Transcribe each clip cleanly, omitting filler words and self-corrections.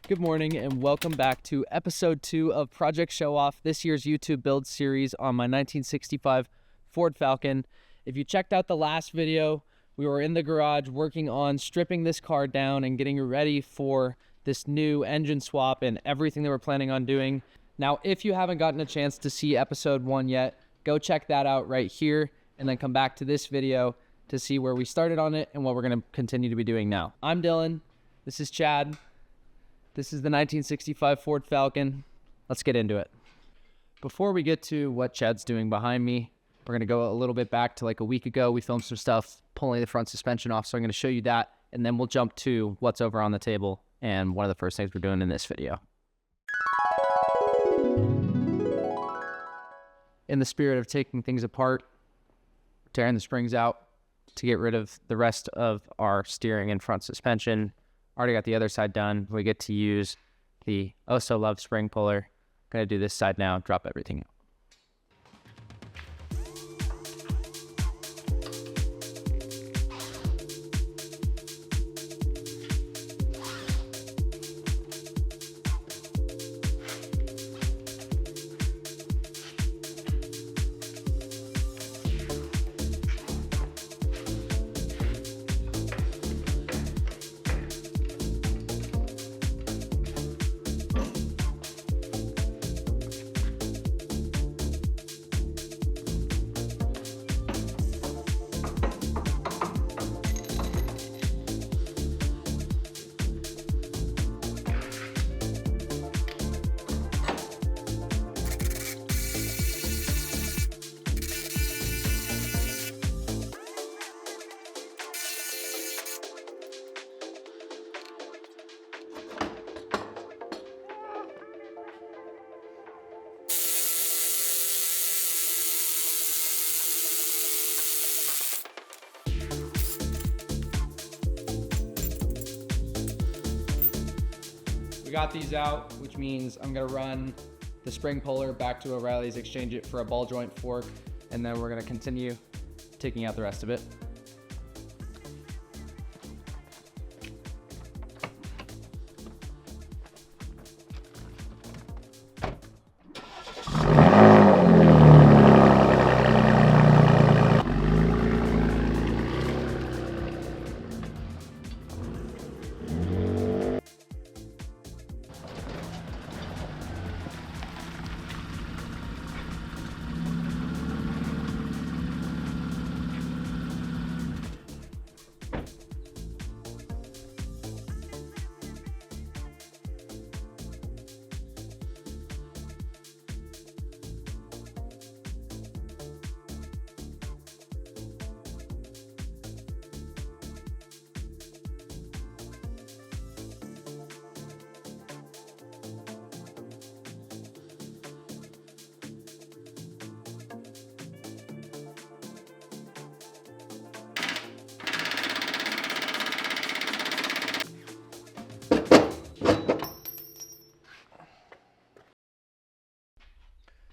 Good morning and welcome back to episode 2 of Project SHO-OFF, this year's YouTube build series on my 1965 Ford Falcon. If you checked out the last video, we were in the garage working on stripping this car down and getting ready for this new engine swap and everything that we're planning on doing. Now, if you haven't gotten a chance to see episode 1 yet, go check that out right here and then come back to this video to see where we started on it and what we're going to continue to be doing now. I'm Dylan. This is Chad. This is the 1965 Ford Falcon. Let's get into it. Before we get to what Chad's doing behind me, we're going to go a little bit back to like a week ago. We filmed some stuff pulling the front suspension off, so I'm going to show you that, and then we'll jump to what's over on the table and one of the first things we're doing in this video. In the spirit of taking things apart, tearing the springs out to get rid of the rest of our steering and front suspension. Already got the other side done. We get to use the oh-so-loved spring puller. Gonna do this side now, drop everything out. We got these out, which means I'm gonna run the spring puller back to O'Reilly's, exchange it for a ball joint fork, and then we're gonna continue taking out the rest of it.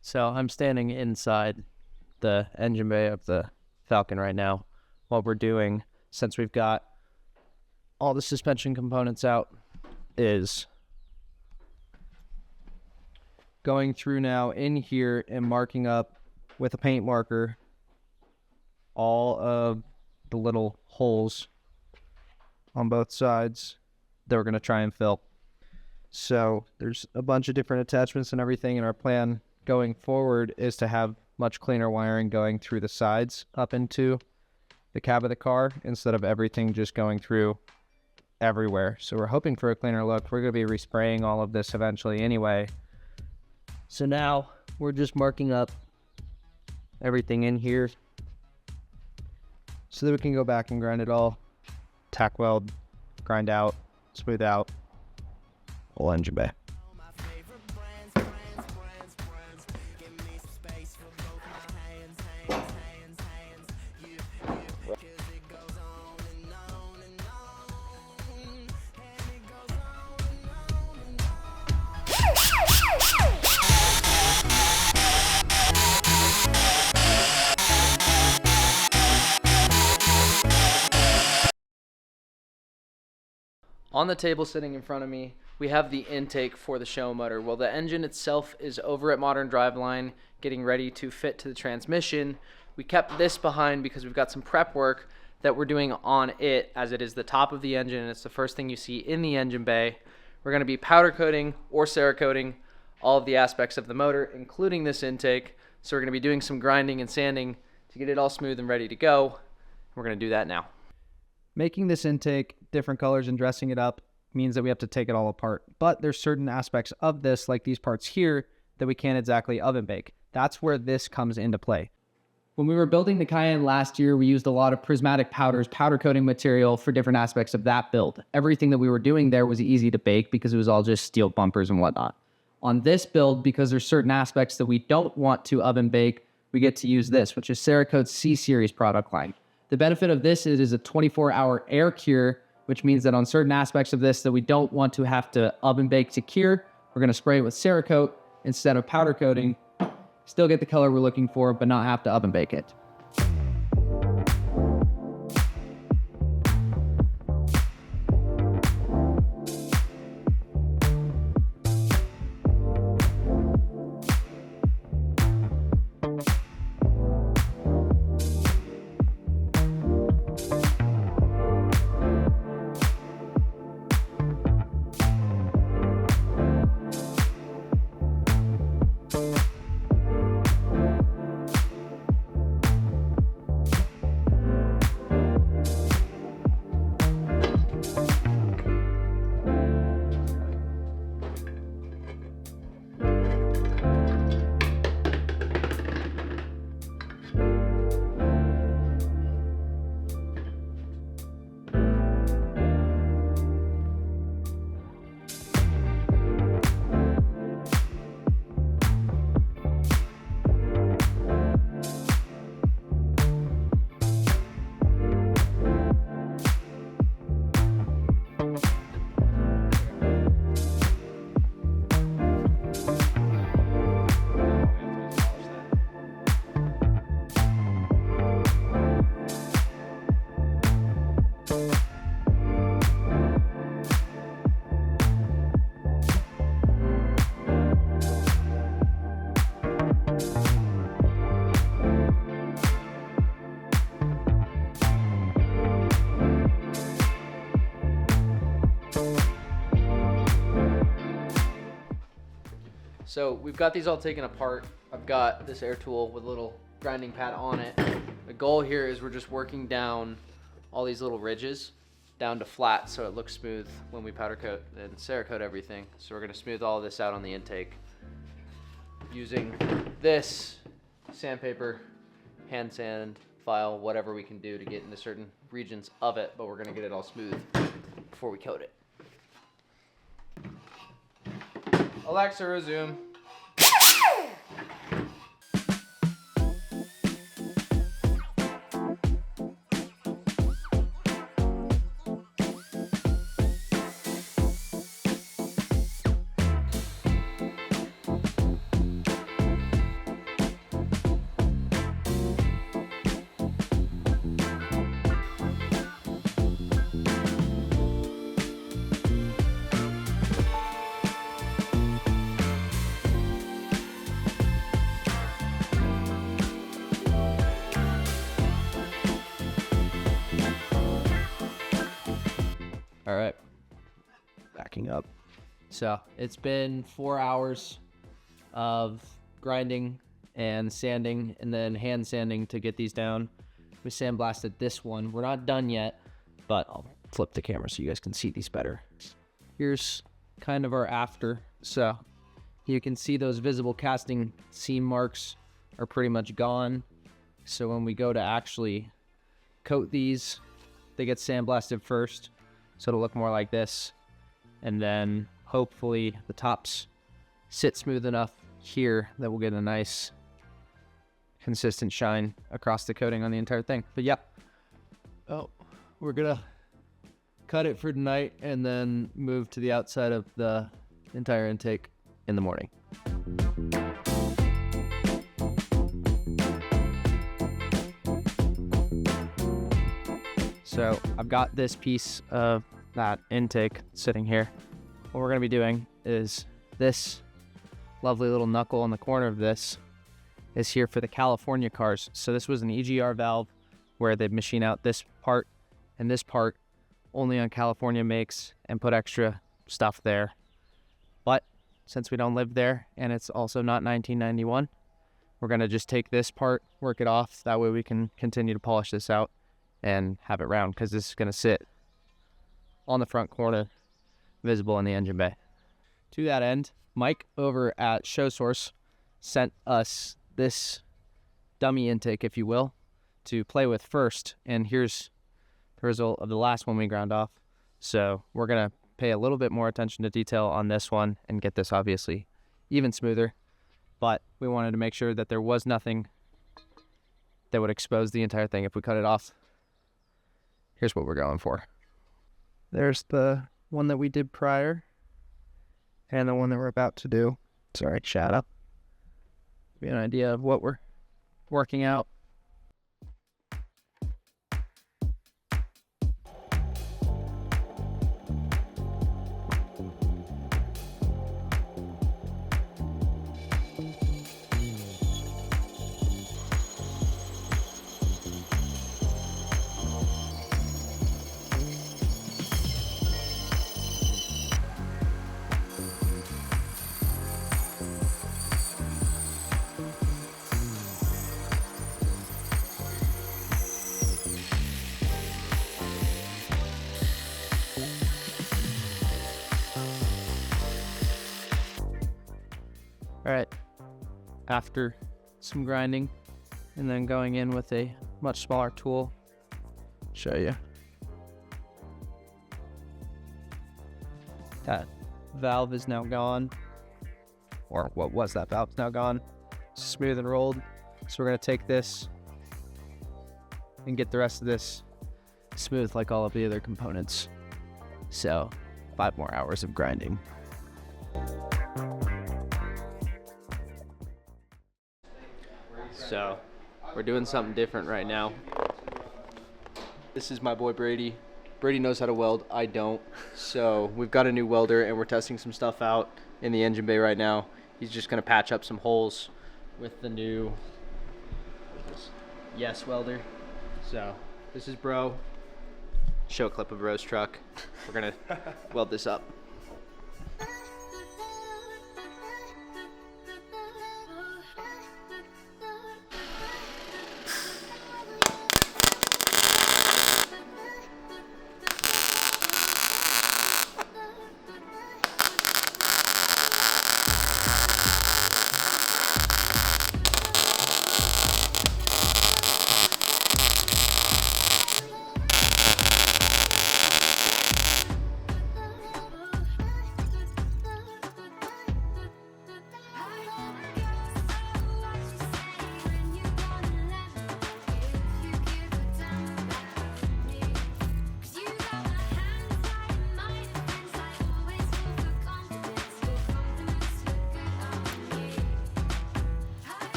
So I'm standing inside the engine bay of the Falcon right now. What we're doing, since we've got all the suspension components out, is going through now in here and marking up with a paint marker all of the little holes on both sides that we're going to try and fill. So there's a bunch of different attachments and everything, and our plan going forward is to have much cleaner wiring going through the sides up into the cab of the car instead of everything just going through everywhere. So we're hoping for a cleaner look. We're going to be respraying all of this eventually anyway. So now we're just marking up everything in here so that we can go back and grind it all, tack weld, grind out, smooth out, whole engine bay. On the table sitting in front of me, we have the intake for the SHO motor. Well, the engine itself is over at Modern Driveline getting ready to fit to the transmission. We kept this behind because we've got some prep work that we're doing on it, as it is the top of the engine and it's the first thing you see in the engine bay. We're going to be powder coating or Cerakoting all of the aspects of the motor, including this intake. So we're going to be doing some grinding and sanding to get it all smooth and ready to go. We're going to do that now. Making this intake different colors and dressing it up means that we have to take it all apart. But there's certain aspects of this, like these parts here, that we can't exactly oven bake. That's where this comes into play. When we were building the Cayenne last year, we used a lot of prismatic powders, powder coating material for different aspects of that build. Everything that we were doing there was easy to bake because it was all just steel bumpers and whatnot. On this build, because there's certain aspects that we don't want to oven bake, we get to use this, which is Cerakote's C-Series product line. The benefit of this is a 24-hour air cure, which means that on certain aspects of this that we don't want to have to oven bake to cure, we're going to spray it with Cerakote instead of powder coating. Still get the color we're looking for, but not have to oven bake it. So we've got these all taken apart. I've got this air tool with a little grinding pad on it. The goal here is we're just working down all these little ridges down to flat so it looks smooth when we powder coat and Cerakote everything. So we're gonna smooth all of this out on the intake using this sandpaper, hand sand, file, whatever we can do to get into certain regions of it, but we're gonna get it all smooth before we coat it. Alexa, resume. All right, backing up. So it's been 4 hours of grinding and sanding and then hand sanding to get these down. We sandblasted this one. We're not done yet, but I'll flip the camera so you guys can see these better. Here's kind of our after. So you can see those visible casting seam marks are pretty much gone. So when we go to actually coat these, they get sandblasted first. So it'll look more like this. And then hopefully the tops sit smooth enough here that we'll get a nice consistent shine across the coating on the entire thing. But yeah, we're gonna cut it for tonight and then move to the outside of the entire intake in the morning. So I've got this piece of that intake sitting here. what we're going to be doing is this lovely little knuckle on the corner of this is here for the California cars. So this was an EGR valve where they machine out this part and this part only on California makes and put extra stuff there. But since we don't live there and it's also not 1991, we're going to just take this part, work it off. That way we can continue to polish this out and have it round, because this is going to sit on the front corner, visible in the engine bay. To that end, Mike over at SHO Source sent us this dummy intake, if you will, to play with first. And here's the result of the last one we ground off. So we're going to pay a little bit more attention to detail on this one and get this obviously even smoother. But we wanted to make sure that there was nothing that would expose the entire thing if we cut it off. Here's what we're going for. There's the one that we did prior and the one that we're about to do. Sorry, shadow. Give you an idea of what we're working out. All right, after some grinding and then going in with a much smaller tool, show you. That valve is now gone, or what was that valve is now gone. Smooth and rolled. So we're gonna take this and get the rest of this smooth like all of the other components. So 5 more hours of grinding. So we're doing something different right now. This is my boy Brady. Brady knows how to weld, I don't. So we've got a new welder and we're testing some stuff out in the engine bay right now. He's just gonna patch up some holes with the new Yes welder. So this is Bro. Show a clip of Bro's truck. We're gonna weld this up.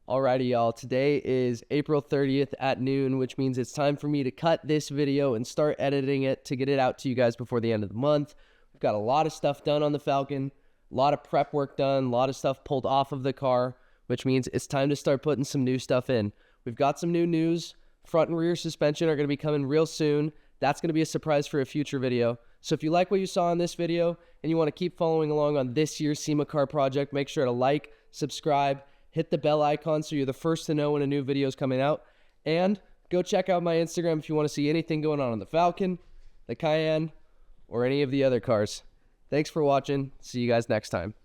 Alrighty, y'all. Today is April 30th at noon, which means it's time for me to cut this video and start editing it to get it out to you guys before the end of the month. We've got a lot of stuff done on the Falcon, a lot of prep work done, a lot of stuff pulled off of the car, which means it's time to start putting some new stuff in. We've got some new news. Front and rear suspension are going to be coming real soon. That's going to be a surprise for a future video. So if you like what you saw in this video and you want to keep following along on this year's SEMA car project, make sure to like, subscribe, hit the bell icon so you're the first to know when a new video is coming out. And go check out my Instagram if you want to see anything going on the Falcon, the Cayenne, or any of the other cars. Thanks for watching. See you guys next time.